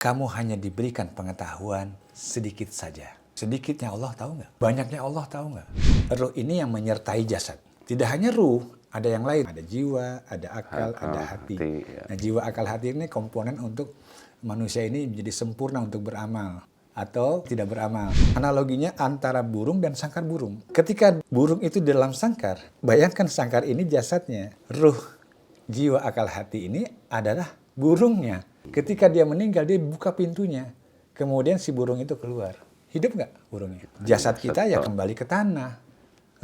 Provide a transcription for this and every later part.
Kamu hanya diberikan pengetahuan sedikit saja. Sedikitnya Allah tahu nggak? Banyaknya Allah tahu nggak? Ruh ini yang menyertai jasad. Tidak hanya ruh, ada yang lain. Ada jiwa, ada akal, ada hati. Ya. Nah, jiwa, akal, hati ini komponen untuk manusia ini menjadi sempurna untuk beramal atau tidak beramal. Analoginya antara burung dan sangkar burung. Ketika burung itu di dalam sangkar, bayangkan sangkar ini jasadnya. Ruh, jiwa, akal, hati ini adalah burungnya. Ketika dia meninggal, dia buka pintunya. Kemudian si burung itu keluar. Hidup nggak burungnya? Jasad kita ya kembali ke tanah.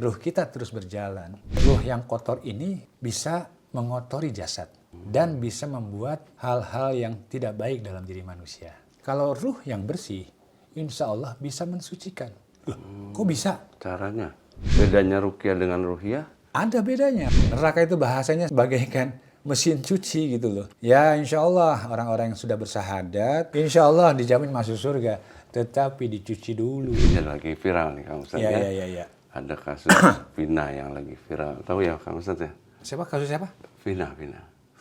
Ruh kita terus berjalan. Ruh yang kotor ini bisa mengotori jasad. Dan bisa membuat hal-hal yang tidak baik dalam diri manusia. Kalau ruh yang bersih, insya Allah bisa mensucikan. Loh, kok bisa? Caranya? Bedanya ruqyah dengan ruhiyah? Ada bedanya. Neraka itu bahasanya bagaikan mesin cuci gitu loh. Ya insya Allah orang-orang yang sudah bersahadat, insya Allah dijamin masuk surga. Tetapi dicuci dulu. Ini lagi viral nih Kang Ustadz ya. Ya. Ada kasus Vina yang lagi viral. Tahu ya Kang Ustadz ya? Siapa? Kasus siapa? Vina.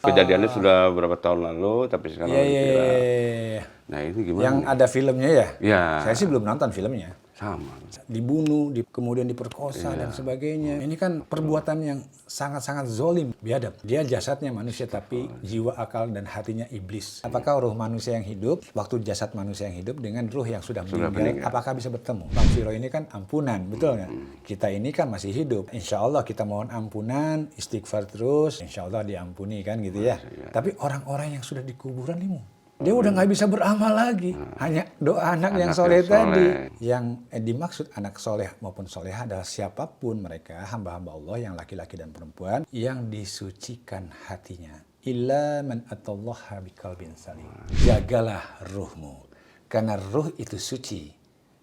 Kejadiannya sudah berapa tahun lalu, tapi sekarang lagi viral. Ya. Nah ini gimana? Yang nih? ada filmnya ya? Ya. Saya sih belum nonton filmnya. Sama. Dibunuh, kemudian diperkosa dan sebagainya. Ini kan perbuatan yang sangat-sangat zolim, biadab. Dia jasadnya manusia tapi jiwa, akal, dan hatinya iblis. Apakah ruh manusia yang hidup, waktu jasad manusia yang hidup dengan ruh yang sudah meninggal, apakah bisa bertemu? Bang Viro ini kan ampunan, betul nggak? Kita ini kan masih hidup. Insya Allah kita mohon ampunan, istighfar terus, insya Allah diampuni kan gitu ya. Tapi orang-orang yang sudah di kuburan ini, dia udah nggak bisa beramal lagi. Hanya doa anak yang soleh tadi. Yang dimaksud anak soleh maupun soleha adalah siapapun mereka, hamba-hamba Allah yang laki-laki dan perempuan, yang disucikan hatinya. Illa man atallaha biqalbin salim. Jagalah ruhmu. Karena ruh itu suci.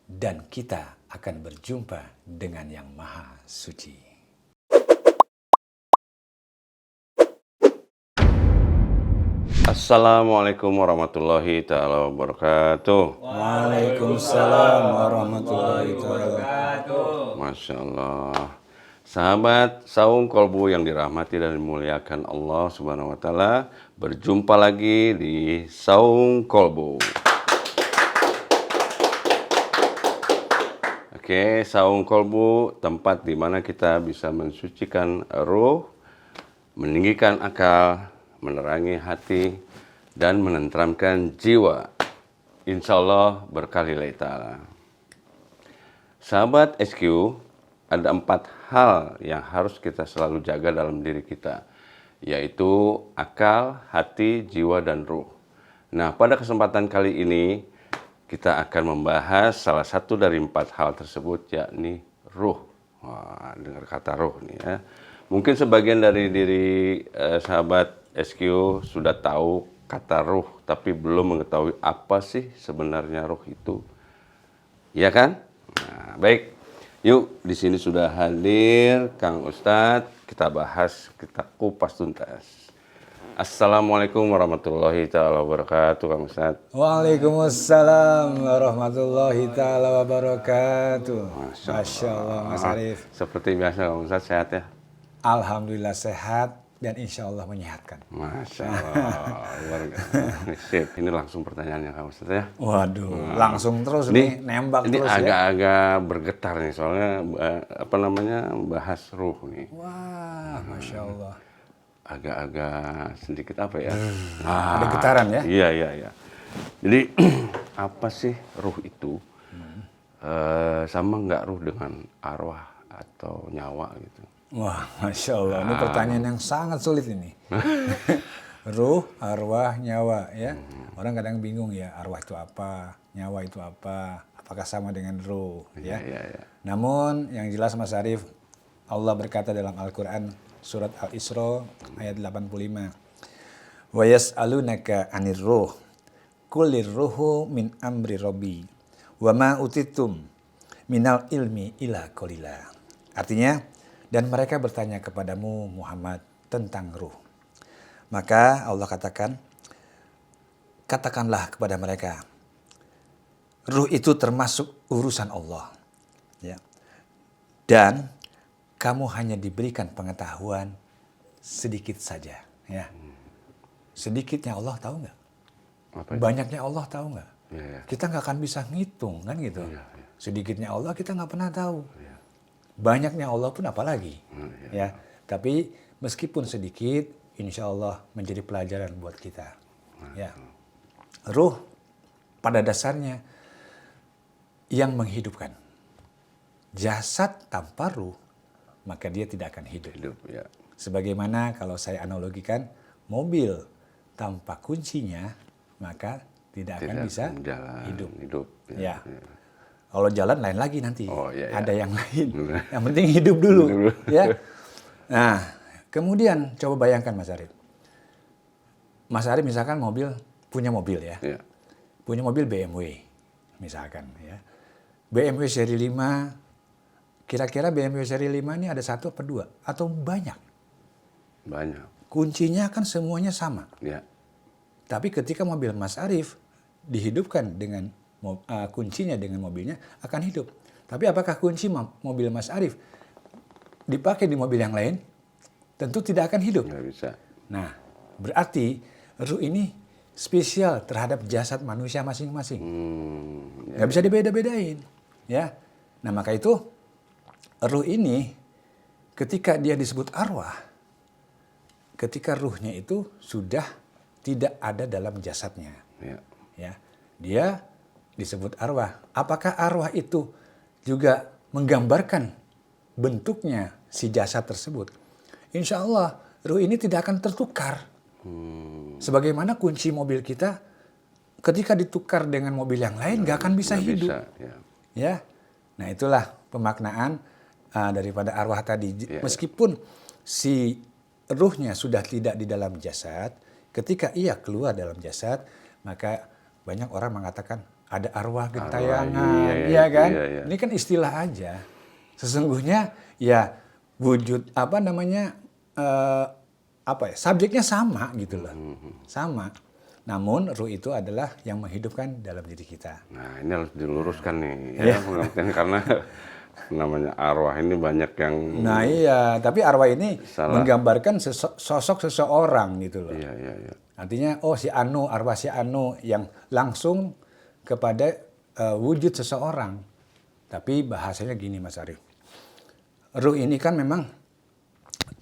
Dan kita akan berjumpa dengan yang maha suci. Assalamualaikum warahmatullahi ta'ala wabarakatuh. Waalaikumsalam warahmatullahi wabarakatuh. Masya Allah. Sahabat Saung Kolbu yang dirahmati dan dimuliakan Allah Subhanahu wa Ta'ala, berjumpa lagi di Saung Kolbu. Oke, Saung Kolbu, tempat di mana kita bisa mensucikan ruh, meninggikan akal, menerangi hati, dan menenteramkan jiwa. Insya Allah berkali ta'ala. Sahabat SQ, ada 4 hal yang harus kita selalu jaga dalam diri kita, yaitu akal, hati, jiwa, dan ruh. Nah, pada kesempatan kali ini, kita akan membahas salah satu dari 4 hal tersebut, yakni ruh. Wah, dengar kata ruh nih ya. Mungkin sebagian dari diri sahabat SQ sudah tahu kata ruh, tapi belum mengetahui apa sih sebenarnya ruh itu. Ya kan? Nah, baik. Yuk, di sini sudah hadir Kang Ustadz. Kita bahas, kita kupas tuntas. Assalamualaikum warahmatullahi ta'ala wabarakatuh, Kang Ustadz. Waalaikumsalam warahmatullahi ta'ala wabarakatuh. Masya Allah, Mas Arif. Seperti biasa, Kang Ustadz, sehat ya? Alhamdulillah sehat dan insya Allah menyehatkan. Masya Allah, luar biasa. Ini langsung pertanyaannya Kang Ustadz ya. Waduh, langsung terus nih, nembak ini terus ya. Ini agak-agak bergetar nih, soalnya bahas ruh nih. Wah, Masya Allah. Agak-agak sedikit apa ya? Ada getaran ya? Iya. Jadi apa sih ruh itu? Sama nggak ruh dengan arwah atau nyawa gitu? Wah, Masya Allah. Ini pertanyaan yang sangat sulit ini. Ruh, arwah, nyawa ya. Orang kadang bingung ya, arwah itu apa, nyawa itu apa, apakah sama dengan ruh ya. Namun yang jelas Mas Arif, Allah berkata dalam Al-Quran surat Al-Isra ayat 85. Wa yas'alunaka 'anir ruh. Qulir ruhu min amri rabbi. Wa ma utitum minal ilmi ila qalila. Artinya, dan mereka bertanya kepadamu Muhammad tentang ruh. Maka Allah katakan, katakanlah kepada mereka, ruh itu termasuk urusan Allah. Ya. Dan kamu hanya diberikan pengetahuan sedikit saja. Ya. Sedikitnya Allah tahu nggak? Apa itu? Banyaknya Allah tahu nggak? Ya, ya. Kita nggak akan bisa ngitung kan gitu. Ya, ya. Sedikitnya Allah kita nggak pernah tahu. Ya. Banyaknya Allah pun apalagi. Ya. Ya. Tapi meskipun sedikit, insya Allah menjadi pelajaran buat kita. Ya. Ruh pada dasarnya yang menghidupkan. Jasad tanpa ruh, maka dia tidak akan hidup. Hidup, ya. Sebagaimana kalau saya analogikan, mobil tanpa kuncinya, maka tidak akan bisa jalan, hidup. Ya. Ya. Kalau jalan lain lagi nanti, Oh, iya, iya. ada yang lain. Yang penting hidup dulu. Ya. Nah, kemudian coba bayangkan Mas Arif. Mas Arif misalkan punya mobil ya. Ya. Punya mobil BMW misalkan ya. BMW seri 5, kira-kira BMW seri 5 ini ada 1 apa 2? Atau banyak? Banyak. Kuncinya kan semuanya sama. Ya. Tapi ketika mobil Mas Arif dihidupkan dengan kuncinya dengan mobilnya akan hidup. Tapi apakah kunci mobil Mas Arif dipakai di mobil yang lain? Tentu tidak akan hidup. Nggak bisa. Nah, berarti ruh ini spesial terhadap jasad manusia masing-masing. Ya. Nggak bisa dibeda-bedain. Ya. Nah, maka itu ruh ini ketika dia disebut arwah, ketika ruhnya itu sudah tidak ada dalam jasadnya. Ya. Ya, dia disebut arwah. Apakah arwah itu juga menggambarkan bentuknya si jasad tersebut? Insya Allah ruh ini tidak akan tertukar. Sebagaimana kunci mobil kita ketika ditukar dengan mobil yang lain nggak akan bisa hidup. Bisa, ya. Ya, nah itulah pemaknaan daripada arwah tadi. Ya. Meskipun si ruhnya sudah tidak di dalam jasad, ketika ia keluar dalam jasad, maka banyak orang mengatakan ada arwah gentayangan, iya, kan? iya. Ini kan istilah aja. Sesungguhnya ya wujud subjeknya sama gitu loh, sama. Namun ruh itu adalah yang menghidupkan dalam diri kita. Nah, ini harus diluruskan nih, ya, karena namanya arwah ini banyak yang Nah iya, tapi arwah ini salah. menggambarkan sosok seseorang gitu loh. Iya, iya, iya. Artinya, oh si Anu, arwah si Anu yang langsung kepada wujud seseorang. Tapi bahasanya gini Mas Arif. Ruh ini kan memang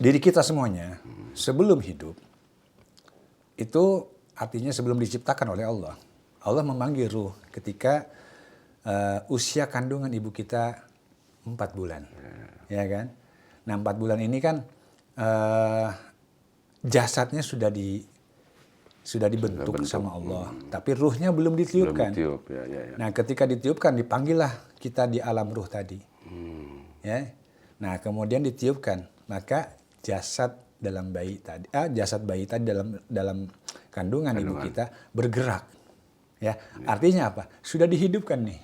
diri kita semuanya sebelum hidup, itu artinya sebelum diciptakan oleh Allah. Allah memanggil ruh ketika usia kandungan ibu kita 4 bulan. Ya kan? Nah 4 bulan ini kan jasadnya sudah dibentuk sama Allah. Tapi ruhnya belum ditiupkan. Belum ditiup, ya. Nah ketika ditiupkan dipanggillah kita di alam ruh tadi. Ya. Nah kemudian ditiupkan, maka jasad bayi tadi dalam kandungan ibu kita bergerak. Ya, artinya apa? Sudah dihidupkan nih.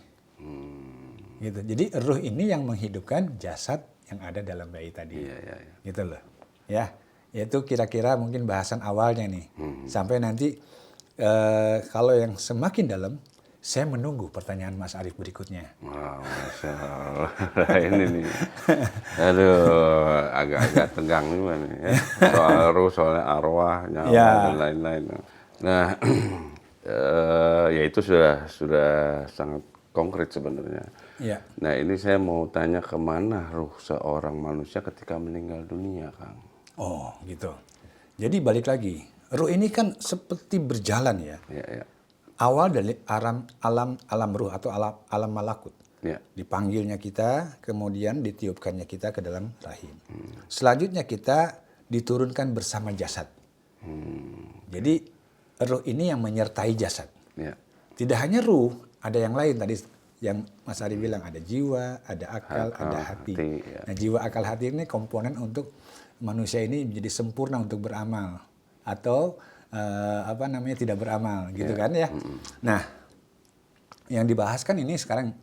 Gitu. Jadi ruh ini yang menghidupkan jasad yang ada dalam bayi tadi. Iya. Gitu loh. Ya, itu kira-kira mungkin bahasan awalnya nih. Sampai nanti kalau yang semakin dalam, saya menunggu pertanyaan Mas Arif berikutnya. Wow, Masya Allah. Ini nih. Aduh, agak-agak tegang juga nih. Ya. Soal ruh, soal arwah, nyawa, dan lain-lain. Nah, ya itu sudah sangat konkret sebenarnya. Ya. Nah, ini saya mau tanya kemana ruh seorang manusia ketika meninggal dunia, Kang? Oh, gitu. Jadi balik lagi. Ruh ini kan seperti berjalan ya. Ya. Awal dari alam ruh atau alam malakut. Ya. Dipanggilnya kita, kemudian ditiupkannya kita ke dalam rahim. Selanjutnya kita diturunkan bersama jasad. Jadi ruh ini yang menyertai jasad. Ya. Tidak hanya ruh, ada yang lain tadi yang Mas Ari bilang, ada jiwa, ada akal, ada hati. Ya. Nah, jiwa, akal, hati ini komponen untuk manusia ini menjadi sempurna untuk beramal atau tidak beramal gitu kan ya. Nah, yang dibahas kan ini sekarang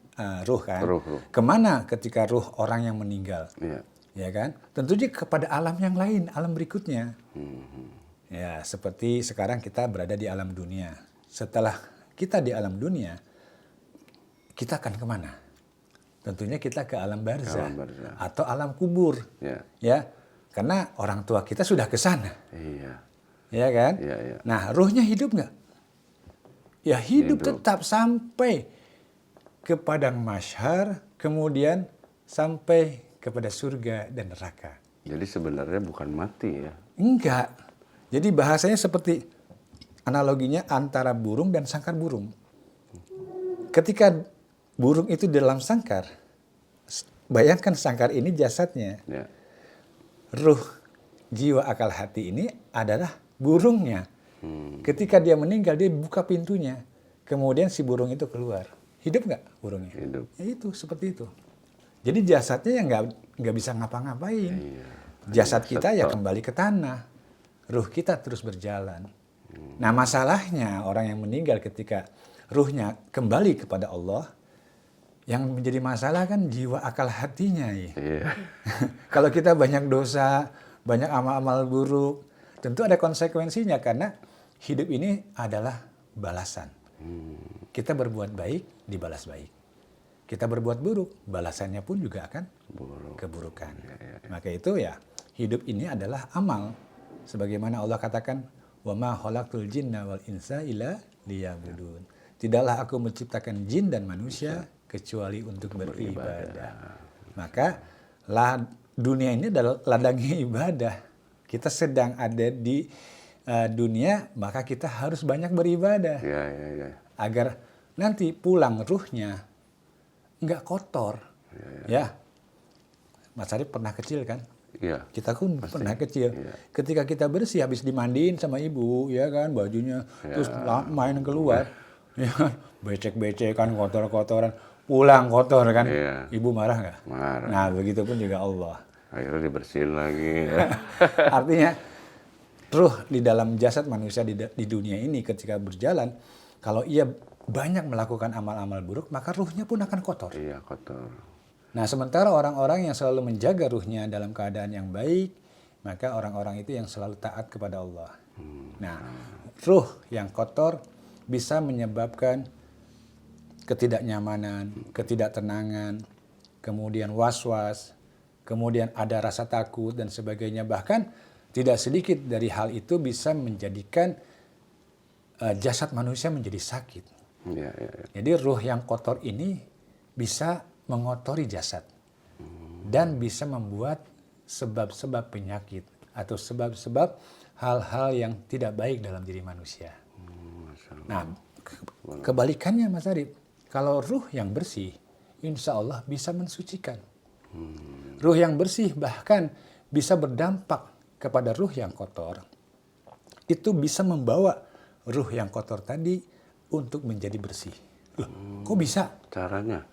ruh kan. Ruh. Kemana ketika ruh orang yang meninggal? Ya. Ya kan? Tentunya kepada alam yang lain, alam berikutnya. Ya, seperti sekarang kita berada di alam dunia. Setelah kita di alam dunia, kita akan kemana? Tentunya kita ke alam barzah atau alam kubur. Ya, karena orang tua kita sudah ke sana. Iya. Ya kan? Iya. Nah, ruhnya hidup nggak? ya hidup tetap sampai ke padang mahsyar, kemudian sampai kepada surga dan neraka. Jadi sebenarnya bukan mati ya. Enggak. Jadi bahasanya seperti analoginya antara burung dan sangkar burung. Ketika burung itu di dalam sangkar, bayangkan sangkar ini jasadnya. Ya. Ruh, jiwa, akal, hati ini adalah burungnya. Ketika dia meninggal, dia buka pintunya. Kemudian si burung itu keluar. Hidup nggak burungnya? Hidup. Ya itu, seperti itu. Jadi jasadnya yang nggak bisa ngapa-ngapain. Iya. Jasad kita ya kembali ke tanah. Ruh kita terus berjalan. Nah masalahnya orang yang meninggal ketika ruhnya kembali kepada Allah, yang menjadi masalah kan jiwa, akal, hatinya. Ya. Iya. Kalau kita banyak dosa, banyak amal-amal buruk, tentu ada konsekuensinya karena hidup ini adalah balasan. Kita berbuat baik, dibalas baik. Kita berbuat buruk, balasannya pun juga akan keburukan. Maka itu ya, hidup ini adalah amal. Sebagaimana Allah katakan, wa ma khalaqtul jinna wal insa illa liya'budun. Tidaklah aku menciptakan jin dan manusia kecuali untuk beribadah. Maka dunia ini adalah ladangnya ibadah. Kita sedang ada di dunia, maka kita harus banyak beribadah. Ya. Agar nanti pulang ruhnya nggak kotor. Ya. Mas Arif pernah kecil kan? Iya. Kita pun pernah kecil. Iya. Ketika kita bersih, habis dimandiin sama ibu, ya kan, bajunya, terus main keluar, ya kan, becek-becekan, kotor-kotoran, pulang kotor kan, Iya. ibu marah nggak? Marah. Nah, begitu pun juga Allah. Akhirnya dibersihin lagi. Artinya, ruh di dalam jasad manusia di dunia ini ketika berjalan, kalau ia banyak melakukan amal-amal buruk, maka ruhnya pun akan kotor. Iya, kotor. Nah, sementara orang-orang yang selalu menjaga ruhnya dalam keadaan yang baik, maka orang-orang itu yang selalu taat kepada Allah. Nah, ruh yang kotor bisa menyebabkan ketidaknyamanan, ketidaktenangan, kemudian was-was, kemudian ada rasa takut dan sebagainya. Bahkan tidak sedikit dari hal itu bisa menjadikan jasad manusia menjadi sakit. Iya. Jadi ruh yang kotor ini bisa mengotori jasad dan bisa membuat sebab-sebab penyakit atau sebab-sebab hal-hal yang tidak baik dalam diri manusia. Nah, kebalikannya Mas Arif, kalau ruh yang bersih, insya Allah bisa mensucikan. Ruh yang bersih bahkan bisa berdampak kepada ruh yang kotor. Itu bisa membawa ruh yang kotor tadi untuk menjadi bersih. Loh, kok bisa? Caranya?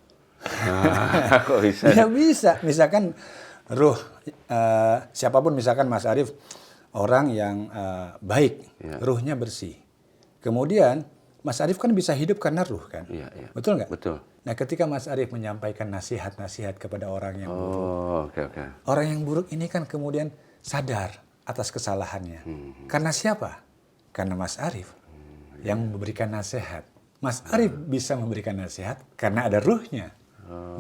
Kok bisa? Ya bisa. Misalkan ruh, siapapun misalkan Mas Arif, orang yang baik, ruhnya bersih. Kemudian Mas Arif kan bisa hidup karena ruh kan? Iya. Betul nggak? Betul. Nah ketika Mas Arif menyampaikan nasihat-nasihat kepada orang yang buruk. Oh, oke. Orang yang buruk ini kan kemudian sadar atas kesalahannya. Karena siapa? Karena Mas Arif yang memberikan nasihat. Mas Arif bisa memberikan nasihat karena ada ruhnya.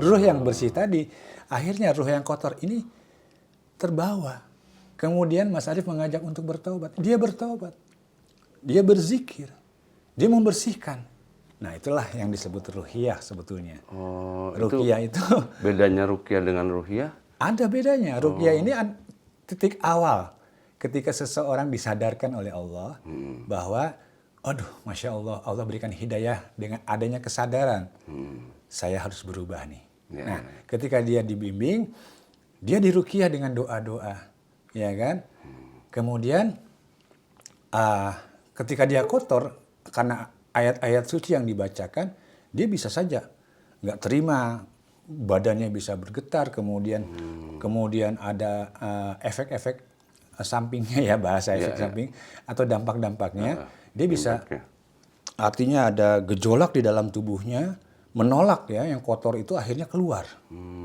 Ruh yang bersih tadi, akhirnya ruh yang kotor ini terbawa. Kemudian Mas Arif mengajak untuk bertaubat. Dia bertaubat. Dia berzikir. Dia membersihkan. Nah itulah yang disebut ruhiyah sebetulnya. Oh, Ruqyah itu bedanya ruqyah dengan ruhiyah? ada bedanya. Ruqyah ini titik awal ketika seseorang disadarkan oleh Allah bahwa, aduh, masya Allah, Allah berikan hidayah dengan adanya kesadaran. Saya harus berubah nih. Nah, ketika dia dibimbing, dia diruqyah dengan doa-doa, ya kan? Kemudian ketika dia kotor karena ayat-ayat suci yang dibacakan, dia bisa saja nggak terima, badannya bisa bergetar, kemudian ada efek-efek sampingnya ya, bahasa efek samping atau dampak-dampaknya, dia bisa artinya ada gejolak di dalam tubuhnya, menolak ya yang kotor itu akhirnya keluar.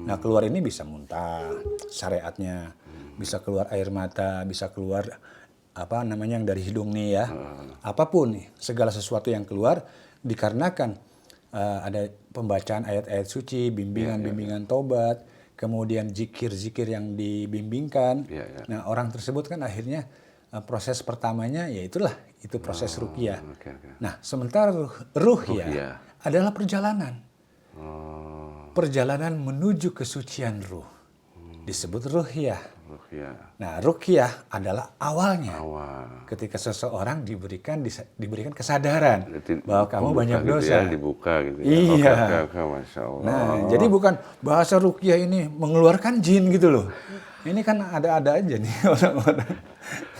Nah keluar ini bisa muntah syariatnya, bisa keluar air mata, bisa keluar apa namanya yang dari hidung nih ya, apapun nih, segala sesuatu yang keluar dikarenakan ada pembacaan ayat-ayat suci, bimbingan-bimbingan tobat, kemudian zikir-zikir yang dibimbingkan. Nah orang tersebut kan akhirnya proses pertamanya ya itulah Itu proses ruqyah. Oke, oke. Nah, sementara ruhya Ruqyah. adalah perjalanan. Oh, Perjalanan menuju kesucian ruh. Disebut ruqyah. ruqyah. Nah, ruqyah adalah awalnya. Awal. Ketika seseorang diberikan kesadaran Berarti bahwa kamu membuka banyak gitu dosa. ya, dibuka gitu ya. Iya. Oke, oke, Masya Allah. Nah, jadi bukan bahasa ruqyah ini mengeluarkan jin gitu loh. Ini kan ada-ada aja nih orang-orang.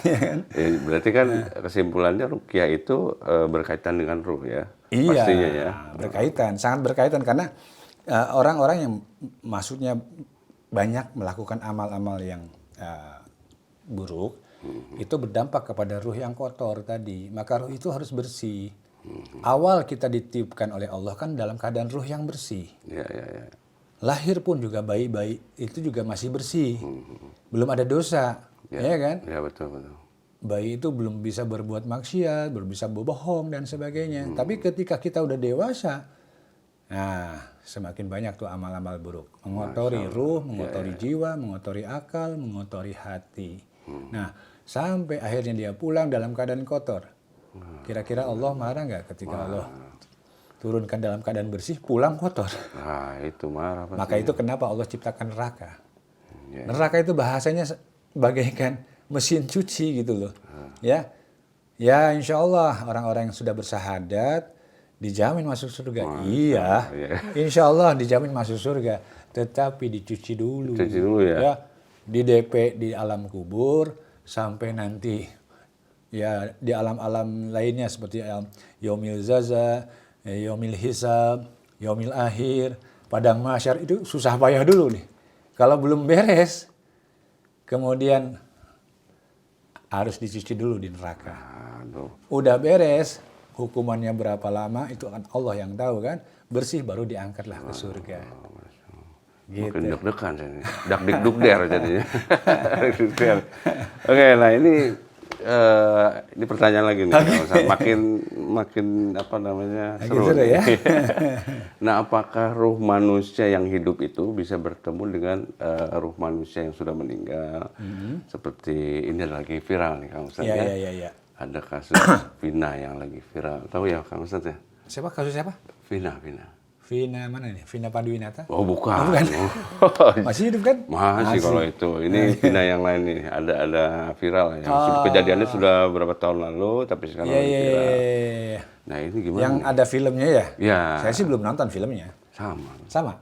Ya kan? Berarti kan kesimpulannya ruqyah itu berkaitan dengan ruh ya. Iya, Pastinya ya. berkaitan, sangat berkaitan karena orang-orang yang maksudnya banyak melakukan amal-amal yang buruk, itu berdampak kepada ruh yang kotor tadi. Maka ruh itu harus bersih. Awal kita ditiupkan oleh Allah kan dalam keadaan ruh yang bersih. Ya, ya, ya. Lahir pun juga bayi-bayi itu juga masih bersih. Belum ada dosa, ya kan? Ya, betul, betul. Bayi itu belum bisa berbuat maksiat, belum bisa berbohong dan sebagainya. Tapi ketika kita udah dewasa, nah semakin banyak tuh amal-amal buruk. Mengotori ruh, mengotori jiwa, mengotori akal, mengotori hati. Nah, sampai akhirnya dia pulang dalam keadaan kotor. Kira-kira Allah marah nggak ketika Allah turunkan dalam keadaan bersih, pulang kotor? Nah, itu marah pasti. Maka itu kenapa Allah ciptakan neraka. Ya. Neraka itu bahasanya bagaikan mesin cuci gitu loh. Ya, ya insya Allah orang-orang yang sudah bersahadat dijamin masuk surga. Iya, insya Allah dijamin masuk surga. Tetapi dicuci dulu. Dicuci dulu ya. Di DP di alam kubur sampai nanti ya di alam-alam lainnya seperti yaumil zaza, yaumil hisab, yaumil akhir, padang mahsyar itu susah payah dulu nih. Kalau belum beres, kemudian harus dicuci dulu di neraka. Aduh. Udah beres, hukumannya berapa lama itu kan Allah yang tahu kan. Bersih baru diangkatlah ke surga. Gitu. Makin deg-degan ini. Dak-dik-duk-der jadinya. Dak-dik-der. Oke, nah ini pertanyaan lagi nih. Makin apa namanya seru. Seru ya. Nah, apakah ruh manusia yang hidup itu bisa bertemu dengan ruh manusia yang sudah meninggal? Seperti ini lagi viral nih Kang Ustaz ya. Iya. Ada kasus Vina yang lagi viral. Tahu ya Kang Ustaz ya? Siapa kasus siapa? Vina. Vina mana nih? Vina Panduwinata? Oh bukan. Oh, bukan. Masih hidup kan? Masih kalau itu. Ini Vina yang lain nih. Ada viral ya. Kejadiannya sudah berapa tahun lalu, tapi sekarang lagi viral. Iya. Nah ini gimana? Yang ada filmnya ya? Ya. Saya sih belum nonton filmnya. Sama. Sama?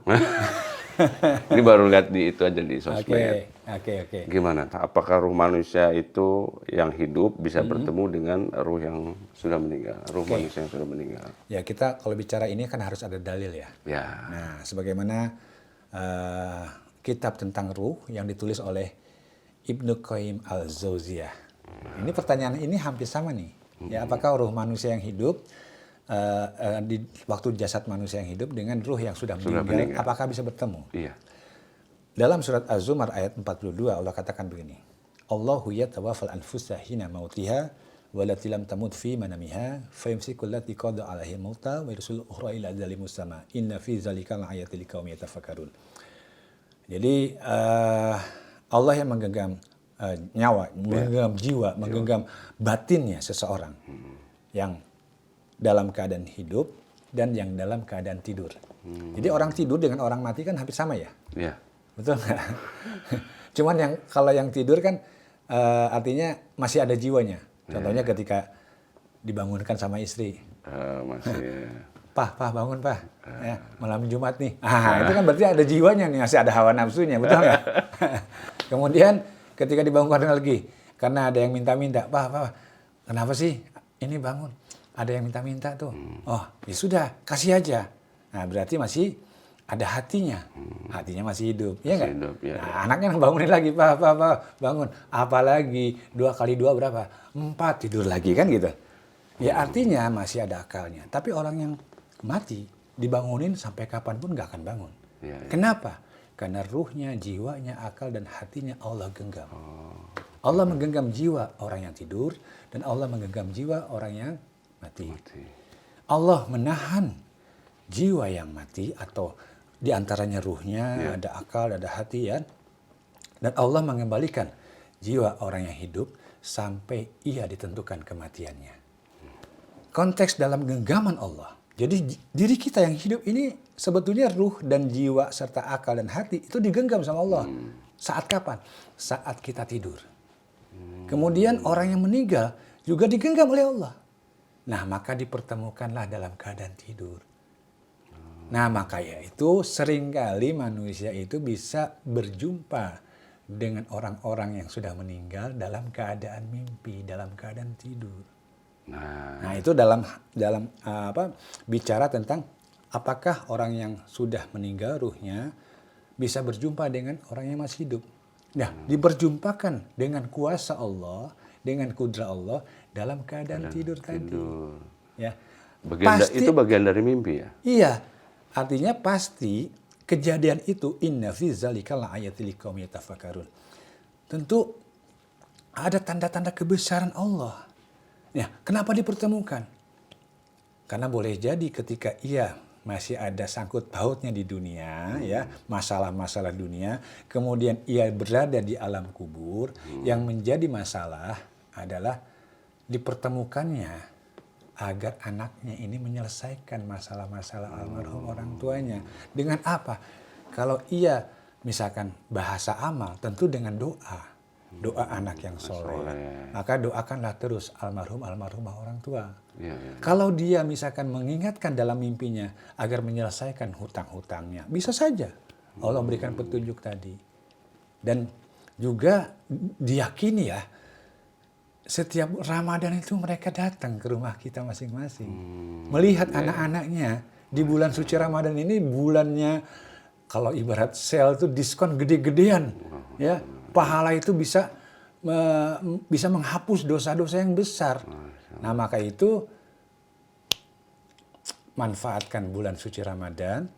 Ini baru lihat di itu aja di sosmed. Oke. Gimana? Apakah ruh manusia itu yang hidup bisa bertemu dengan ruh yang sudah meninggal? Ruh manusia yang sudah meninggal. Ya kita kalau bicara ini kan harus ada dalil ya. Ya. Nah sebagaimana kitab tentang ruh yang ditulis oleh Ibnu Qayyim al-Jauziyah. Ini pertanyaan ini hampir sama nih. Ya apakah ruh manusia yang hidup di waktu jasad manusia yang hidup dengan ruh yang sudah meninggal, apakah bisa bertemu? Iya. Dalam surat Az-Zumar ayat 42 Allah katakan begini. Allahu yatawaffal anfusa hina mautiha walati lam tamut fi manamiha fayumsiku allati qada 'alaiha mauta wa yursilu ukhra ila ajalin musamma inna fi dzalika laayatil liqaumin yatafakkarun. Jadi Allah yang menggenggam nyawa, menggenggam jiwa, menggenggam batinnya seseorang yang dalam keadaan hidup dan yang dalam keadaan tidur. Jadi orang tidur dengan orang mati kan hampir sama ya? Iya. Betul nggak? Cuman kalau yang tidur kan artinya masih ada jiwanya. Contohnya ketika dibangunkan sama istri. Masih. Pah bangun Pah. Ya, malam Jumat nih. Itu kan berarti ada jiwanya nih, masih ada hawa nafsunya, betul nggak? Kemudian ketika dibangunkan lagi, karena ada yang minta-minta, Pah, kenapa sih ini bangun? Ada yang minta-minta tuh. Oh, ya sudah, kasih aja. Nah, berarti masih ada hatinya. Hatinya masih hidup. Iya nggak? Hidup, ya. Nah, anaknya bangunin lagi, Pak, bangun. Apalagi 2 kali 2 berapa? 4, tidur lagi kan gitu. Ya artinya masih ada akalnya. Tapi orang yang mati, dibangunin sampai kapanpun nggak akan bangun. Ya. Kenapa? Karena ruhnya, jiwanya, akal, dan hatinya Allah genggam. Allah menggenggam jiwa orang yang tidur, dan Allah menggenggam jiwa orang yang mati. Allah menahan jiwa yang mati atau di antaranya ruhnya, ada akal, ada hati ya. Dan Allah mengembalikan jiwa orang yang hidup sampai ia ditentukan kematiannya. konteks dalam genggaman Allah. Jadi diri kita yang hidup ini sebetulnya ruh dan jiwa serta akal dan hati itu digenggam sama Allah. Saat kapan? Saat kita tidur. Kemudian orang yang meninggal juga digenggam oleh Allah. Nah, maka dipertemukanlah dalam keadaan tidur. Nah, maka ya itu seringkali manusia itu bisa berjumpa dengan orang-orang yang sudah meninggal dalam keadaan mimpi, dalam keadaan tidur. Nah, itu dalam bicara tentang apakah orang yang sudah meninggal ruhnya bisa berjumpa dengan orang yang masih hidup. Nah, diperjumpakan dengan kuasa Allah, dengan kudrat Allah dalam keadaan tidur tadi. Ya. Itu bagian dari mimpi ya? Iya. Artinya pasti kejadian itu inna fi dzalika laayatil liqaumin yatafakkarun. Tentu ada tanda-tanda kebesaran Allah. Ya, kenapa dipertemukan? Karena boleh jadi ketika ia masih ada sangkut pautnya di dunia, ya, masalah-masalah dunia, kemudian ia berada di alam kubur, yang menjadi masalah adalah dipertemukannya agar anaknya ini menyelesaikan masalah-masalah almarhum orang tuanya. Dengan apa? Kalau ia misalkan bahasa amal, tentu dengan doa. Doa anak yang soleh. Maka doakanlah terus almarhumah orang tua. Kalau dia misalkan mengingatkan dalam mimpinya agar menyelesaikan hutang-hutangnya, bisa saja Allah berikan petunjuk tadi. Dan juga diyakini ya, setiap Ramadan itu mereka datang ke rumah kita masing-masing. Melihat anak-anaknya di bulan suci Ramadan ini, bulannya kalau ibarat sale itu diskon gede-gedean. Ya, pahala itu bisa menghapus dosa-dosa yang besar. Nah, maka itu manfaatkan bulan suci Ramadan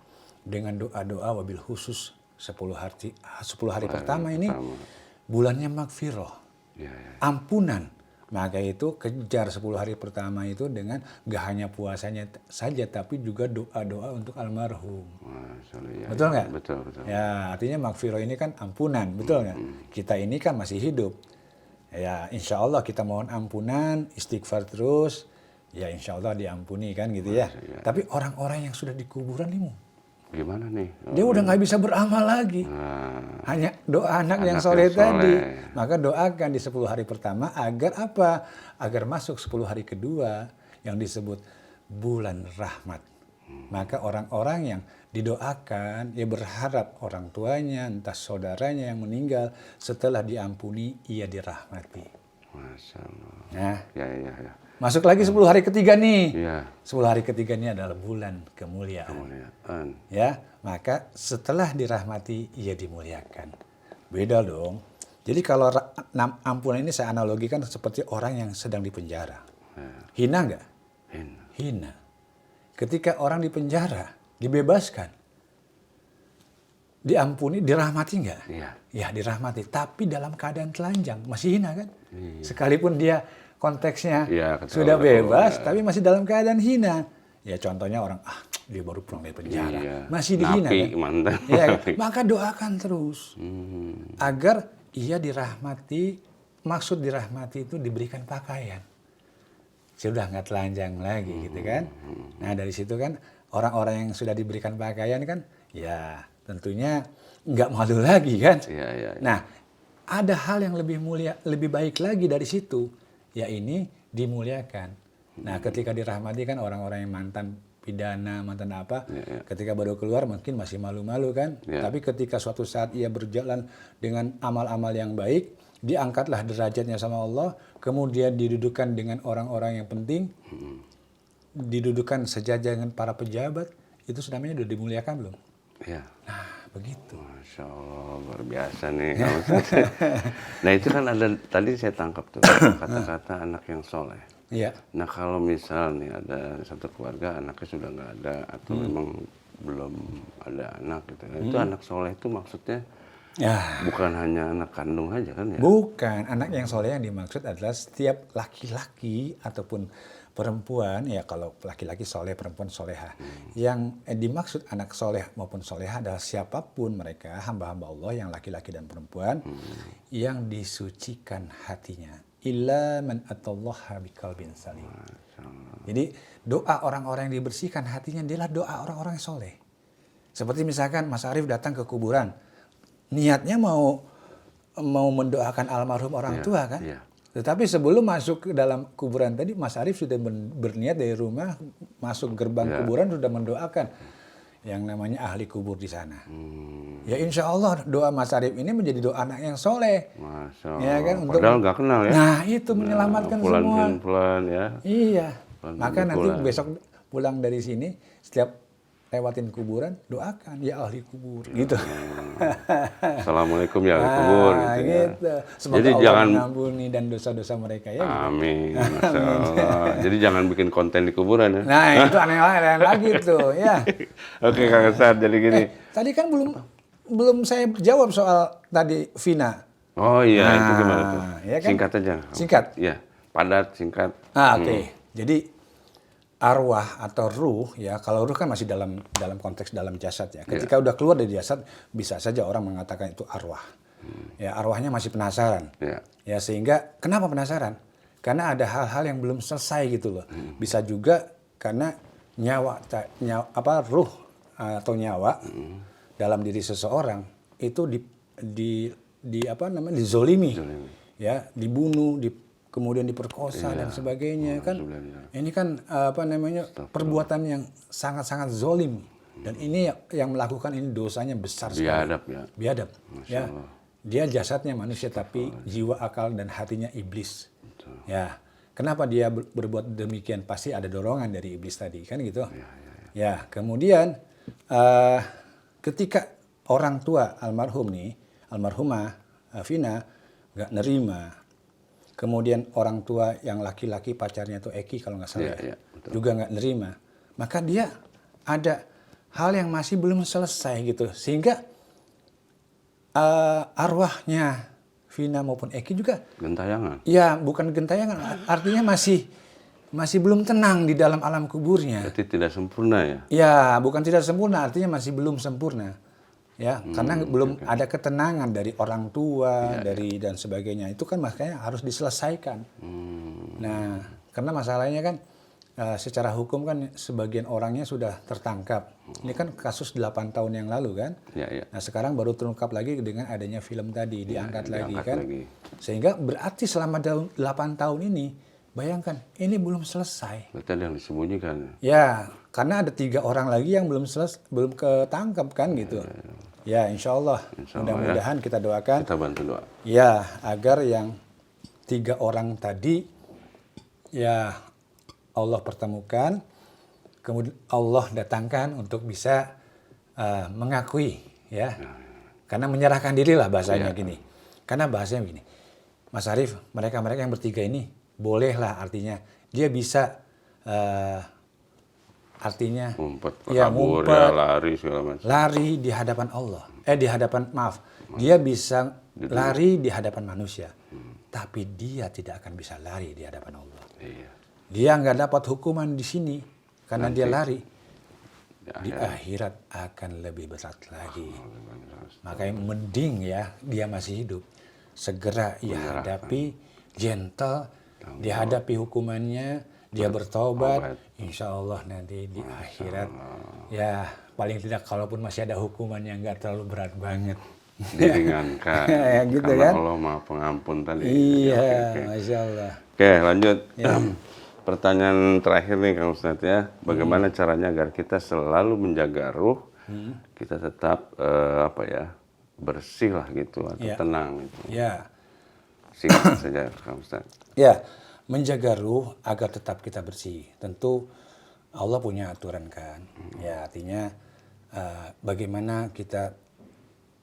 dengan doa-doa wabil khusus 10 hari pertama ini bulannya magfirah. Ampunan. Maka itu kejar 10 hari pertama itu dengan gak hanya puasanya saja, tapi juga doa-doa untuk almarhum. Betul nggak? Betul. Ya, artinya magfirah ini kan ampunan, betul nggak? Kita ini kan masih hidup. Ya, insya Allah kita mohon ampunan, istighfar terus. Ya, insya Allah diampuni kan gitu ya. Tapi orang-orang yang sudah di kuburan ini, gimana nih? Dia udah nggak bisa beramal lagi. Hanya doa anak yang soleh tadi. Maka doakan di 10 hari pertama agar apa? Agar masuk 10 hari kedua yang disebut bulan rahmat. Maka orang-orang yang didoakan, ya berharap orang tuanya, entah saudaranya yang meninggal, setelah diampuni, ia dirahmati. Masya Allah. Nah, Ya. masuk lagi 10 hari ketiga nih. Ya. 10 hari ketiga ini adalah bulan kemuliaan. Ya, maka setelah dirahmati, ia dimuliakan. Beda dong. Jadi kalau ampunan ini saya analogikan seperti orang yang sedang dipenjara. Hina nggak? Hina. Ketika orang dipenjara, dibebaskan, diampuni, dirahmati nggak? Ya, dirahmati. Tapi dalam keadaan telanjang, masih hina kan? Sekalipun dia konteksnya sudah bebas, tapi masih dalam keadaan hina. Ya contohnya orang, dia baru pulang dari penjara, masih dihina kan? Ya, maka doakan terus agar ia dirahmati. Maksud dirahmati itu diberikan pakaian. Sudah nggak telanjang lagi gitu kan. Nah dari situ kan orang-orang yang sudah diberikan pakaian kan, ya tentunya nggak malu lagi kan. Nah ada hal yang lebih mulia, lebih baik lagi dari situ. Ya ini dimuliakan. Nah ketika dirahmati kan orang-orang yang mantan pidana, mantan apa, ketika baru keluar mungkin masih malu-malu kan. Tapi ketika suatu saat ia berjalan dengan amal-amal yang baik, diangkatlah derajatnya sama Allah, kemudian didudukan dengan orang-orang yang penting, didudukan sejajar dengan para pejabat, itu namanya sudah dimuliakan belum? Nah begitu. Masya Allah, luar biasa nih. Nah itu kan ada, tadi saya tangkap tuh kata-kata anak yang soleh. Nah kalau misal nih ada satu keluarga anaknya sudah nggak ada atau memang belum ada anak gitu, itu anak soleh itu maksudnya bukan hanya anak kandung aja kan ya? Bukan, anak yang soleh yang dimaksud adalah setiap laki-laki ataupun perempuan, ya kalau laki-laki soleh, perempuan soleha. Yang dimaksud anak soleh maupun soleha adalah siapapun mereka, hamba-hamba Allah yang laki-laki dan perempuan, yang disucikan hatinya. illa man atallaha biqalbin salim. Jadi doa orang-orang yang dibersihkan hatinya adalah doa orang-orang yang soleh. Seperti misalkan Mas Arief datang ke kuburan, niatnya mau mendoakan almarhum orang tua kan. Tetapi sebelum masuk ke dalam kuburan tadi, Mas Arief sudah berniat dari rumah, masuk gerbang kuburan sudah mendoakan yang namanya ahli kubur di sana. Ya insya Allah doa Mas Arief ini menjadi doa anak yang soleh. Masya Allah. Ya kan, Padahal nggak kenal ya. Nah itu menyelamatkan semua. Pelan ya. Iya. Maka nanti Pulang. besok pulang dari sini, setiap lewatin kuburan, doakan ya ahli kubur, gitu. Assalamualaikum ya ahli kubur. Gitu ya. Gitu. Semoga Jadi Allah jangan mengampuni dan dosa-dosa mereka ya. Gitu. Amin. Masya Allah. Jadi jangan bikin konten di kuburan ya. Nah itu aneh lagi tuh, ya. Oke Kang Ustadz, jadi gini. Tadi kan belum saya jawab soal tadi Vina. Oh iya, itu gimana tuh? Ya kan? Singkat aja. Singkat? Iya, padat, singkat. Oke. Jadi arwah atau ruh ya, kalau ruh kan masih dalam konteks dalam jasad ya. Ketika udah keluar dari jasad, bisa saja orang mengatakan itu arwah. Ya arwahnya masih penasaran. Ya sehingga kenapa penasaran? Karena ada hal-hal yang belum selesai gitu loh. Bisa juga karena ruh atau nyawa dalam diri seseorang itu dizolimi. Ya, dibunuh, kemudian diperkosa dan sebagainya kan. Ini kan perbuatan yang sangat-sangat zolim, dan ini yang melakukan ini dosanya besar sekali. Biadab ya. Dia jasadnya manusia tapi jiwa, akal dan hatinya iblis. Ya. Kenapa dia berbuat demikian? Pasti ada dorongan dari iblis tadi kan gitu. Ya, kemudian ketika orang tua almarhumah Vina nggak nerima, kemudian orang tua yang laki-laki pacarnya itu Eki kalau nggak salah juga nggak nerima, maka dia ada hal yang masih belum selesai gitu, sehingga arwahnya Vina maupun Eki juga gentayangan. Ya bukan gentayangan, artinya masih belum tenang di dalam alam kuburnya. Berarti tidak sempurna ya? Ya bukan tidak sempurna, artinya masih belum sempurna. Ya, karena belum ada ketenangan dari orang tua, dan sebagainya. Itu kan makanya harus diselesaikan. Nah, karena masalahnya kan secara hukum kan sebagian orangnya sudah tertangkap. Ini kan kasus 8 tahun yang lalu kan. Nah, sekarang baru terungkap lagi dengan adanya film tadi, diangkat lagi kan. Sehingga berarti selama 8 tahun ini, bayangkan, ini belum selesai. Berarti ada yang disembunyikan. Ya, karena ada 3 orang lagi yang belum ketangkap kan gitu. Ya, insya Allah. Mudah-mudahan kita doakan. Kita bantu doa. Ya, agar yang 3 orang tadi, ya Allah pertemukan, kemudian Allah datangkan untuk bisa mengakui, ya. Karena menyerahkan diri lah bahasanya gini. Karena bahasanya begini, Mas Arief, mereka yang bertiga ini, bolehlah artinya, dia bisa artinya ngumpet, lari segala macam. Lari di hadapan Allah. Dia bisa lari di hadapan manusia. Tapi dia tidak akan bisa lari di hadapan Allah. Dia nggak dapat hukuman di sini karena dia lari. Di akhirat akan lebih berat lagi. Makanya mending ya dia masih hidup. Segera ia hadapi, gentle, dihadapi hukumannya, dia bertobat, insya Allah nanti di akhirat ya paling tidak kalaupun masih ada hukuman yang nggak terlalu berat banget, diringankan. Ya, gitu karena kan? Allah Maha Pengampun tadi. Iya, Masya Allah. Oke, lanjut. Pertanyaan terakhir nih Kang Ustadz ya, bagaimana caranya agar kita selalu menjaga ruh, kita tetap bersih lah gitu atau tenang gitu. Ya. Singkat saja Kang Ustadz. Ya. Menjaga ruh agar tetap kita bersih. Tentu Allah punya aturan kan. Ya artinya bagaimana kita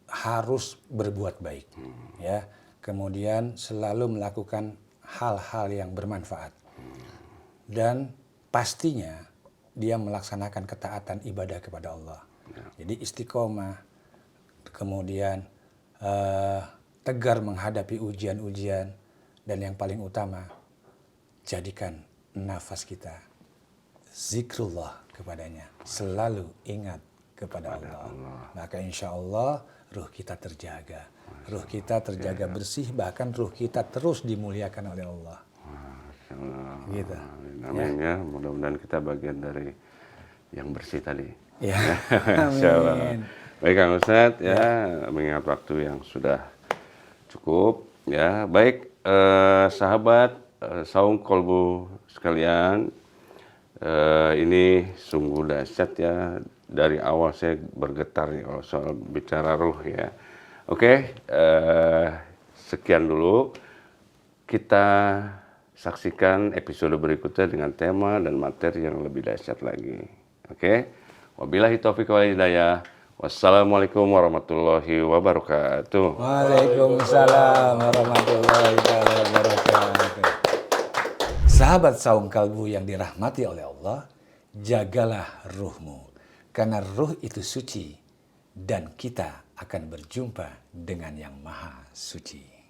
harus berbuat baik. Ya. Kemudian selalu melakukan hal-hal yang bermanfaat. Dan pastinya dia melaksanakan ketaatan ibadah kepada Allah. Jadi istiqomah. Kemudian tegar menghadapi ujian-ujian. Dan yang paling utama, jadikan nafas kita zikrullah kepadanya. Selalu ingat kepada Allah. Maka insya Allah ruh kita terjaga. Ruh kita terjaga bersih, bahkan ruh kita terus dimuliakan oleh Allah. Gitu. Amin ya. Mudah-mudahan kita bagian dari yang bersih tadi. Ya. Amin. Baik Kang Ustadz ya, mengingat waktu yang sudah cukup ya. Baik sahabat Saung Kolbu sekalian, ini sungguh dahsyat ya. Dari awal saya bergetar nih kalau soal bicara ruh ya. Oke, sekian dulu. Kita saksikan episode berikutnya dengan tema dan materi yang lebih dahsyat lagi. Oke, wabillahi taufiq wal hidayah. Wassalamualaikum warahmatullahi wabarakatuh. Waalaikumsalam warahmatullahi wabarakatuh. Sahabat Saung Kalbu yang dirahmati oleh Allah, jagalah ruhmu. Karena ruh itu suci dan kita akan berjumpa dengan yang maha suci.